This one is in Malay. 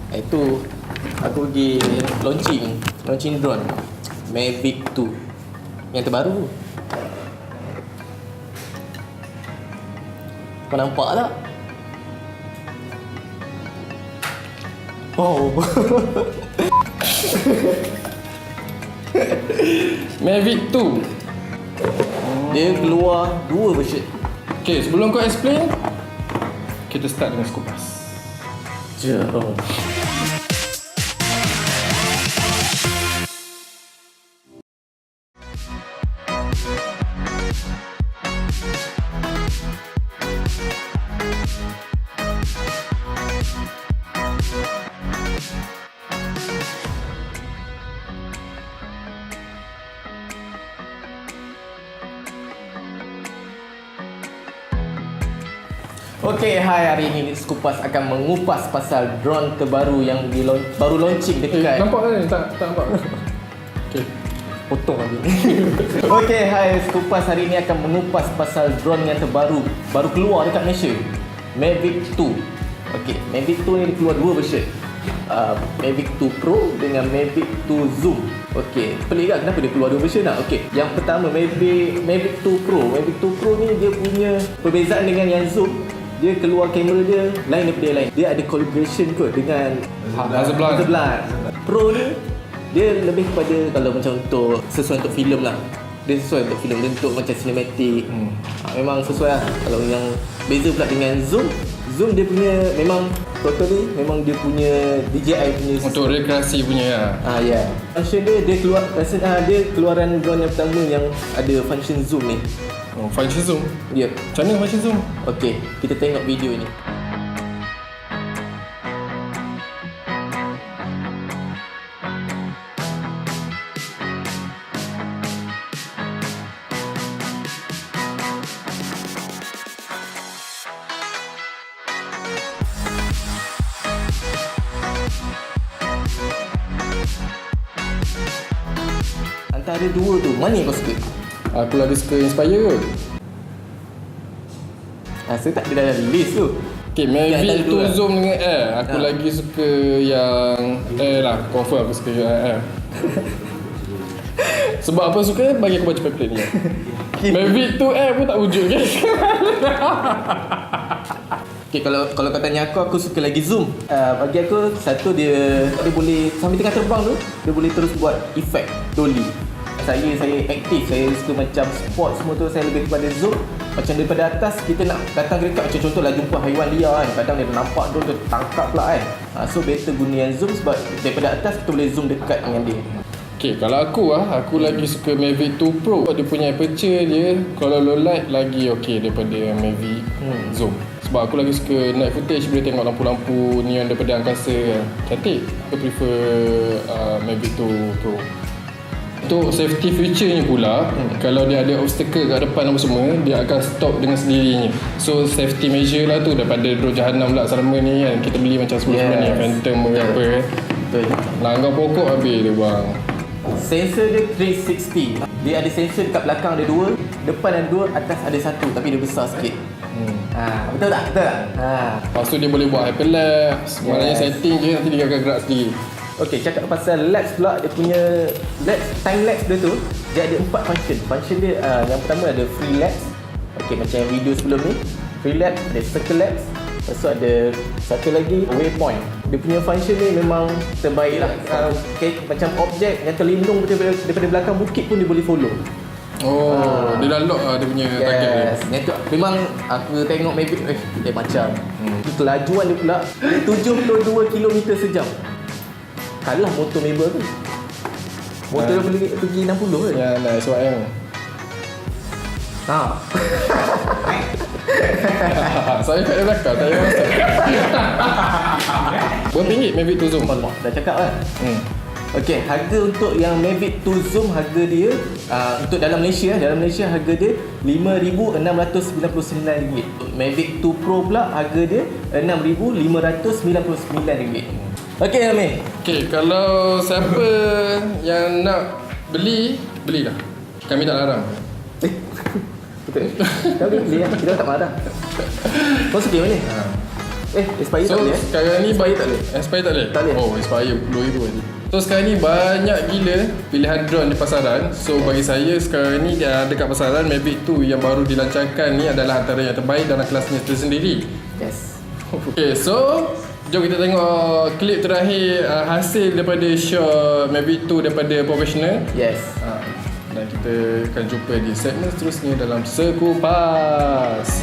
Itu aku pergi launching drone Mavic 2 yang terbaru. Kau nampak tak? Oh. Mavic 2. Dia keluar 2 version. Okay, sebelum kau explain, kita start dengan Skupas. Jom. Okey, hari ini Skupas akan mengupas pasal drone terbaru yang baru launching dekat. Nampak kan? Tak nampak. Okay. Potong lagi. Okey, Skupas hari ini akan mengupas pasal drone yang baru keluar dekat Malaysia. Mavic 2. Okey, Mavic 2 ni dia keluar 2 version. Mavic 2 Pro dengan Mavic 2 Zoom. Okey, pelik kan kenapa dia keluar 2 version lah? Okey, yang pertama Mavic 2 Pro. Mavic 2 Pro ni dia punya perbezaan dengan yang Zoom. Dia keluar kamera dia lain daripada yang lain. Dia ada collaboration kot dengan Hasselblad. Pro ni dia lebih kepada kalau macam untuk sesuai untuk filem lah. Dia sesuai untuk filem, untuk macam cinematic. Memang sesuai lah. Kalau yang beza pula dengan Zoom dia punya memang totally memang dia punya DJI punya untuk rekreasi punya lah. Ya. Function dia keluar dia keluaran drone yang pertama yang ada function zoom ni. Function zoom? Ya. Macam mana function zoom? Okey, kita tengok video ni. Antara dua tu, mana yang kau suka? Aku lagi suka Inspire kot. Saya tak ada dalam list tu. Okay, Mavic tu lah. Zoom dengan Air. Aku lagi suka yang Air lah. Confirm aku suka yang Air. Sebab apa suka? Bagi aku baca pamphlet ni. Mavic tu Air pun tak wujud kan? Okay, kalau kau tanya aku suka lagi zoom. Bagi aku, satu dia boleh sambil tengah terbang tu, dia boleh terus buat efek dolly. Saya aktif, saya suka macam sport semua tu, saya lebih kepada zoom. Macam daripada atas kita nak datang dekat, macam contohlah jumpa haiwan liar kan, kadang dia nampak drone tu tangkap pula kan. So better guna yang zoom sebab daripada atas kita boleh zoom dekat dengan dia. Okay, kalau aku lagi suka Mavic 2 Pro. Dia punya aperture dia, kalau low light lagi okay daripada Mavic Zoom. Sebab aku lagi suka night footage, boleh tengok lampu-lampu neon daripada angkasa kan. Cantik. Aku prefer Mavic 2 Pro. Untuk safety feature ni pula, kalau dia ada obstacle kat depan apa semua, dia akan stop dengan sendirinya. So safety measure lah tu, daripada drone jahanam pula selama ni kan. Kita beli macam sebelum-sebelum ni, Phantom apa kan. Betul. Langgar pokok habis dia bang. Sensor dia 360. Dia ada sensor dekat belakang ada 2, depan ada 2, atas ada 1 tapi dia besar sikit. Betul tak? Lepas tu dia boleh buat hyperlapse. Maknanya setting je, nanti dia akan gerak sendiri. Okey, cakap pasal lapse pula, dia punya time lapse dia tu, dia ada 4 function. Function dia yang pertama ada free lapse. Okey, macam yang video sebelum ni. Free lapse, ada circle lapse. Lepas tu ada satu lagi waypoint. Dia punya function ni memang terbaik lah. Okay, macam objek yang terlindung daripada belakang bukit pun dia boleh follow. Dia dah lock lah dia punya target dia. Memang aku tengok Mavic dia macam kelajuan dia pula dia 72 km sejam. Kalah motor Mabel tu. Motor dia boleh pergi 60 kan? Ya, nice yang. Saya kat belakang, tak payah masuk. Berapa ringgit Mavic 2 Zoom? Dah cakap kan? Okey, harga untuk yang Mavic 2 Zoom, harga dia untuk dalam Malaysia harga dia RM5,699. Mavic 2 Pro pula harga dia RM6,599. Okey Amir. Okey, kalau siapa yang nak belilah. Kami tak larang. Betul. Kau beli lah, kita tak marah. Kau suka mana? Expiry So tak boleh sekarang ni Expiry tak boleh. Expire tak boleh? Tak boleh. Oh, expire RM10,000 je. So sekarang ni banyak gila pilihan drone di pasaran. So bagi saya sekarang ni dekat pasaran Mavic 2 yang baru dilancarkan ni adalah antara yang terbaik dalam kelasnya tersendiri. Yes. Okay, so jom kita tengok klip terakhir hasil daripada shot Mavic 2 daripada professional. Yes. Dan kita akan jumpa di segmen seterusnya dalam Sekupas.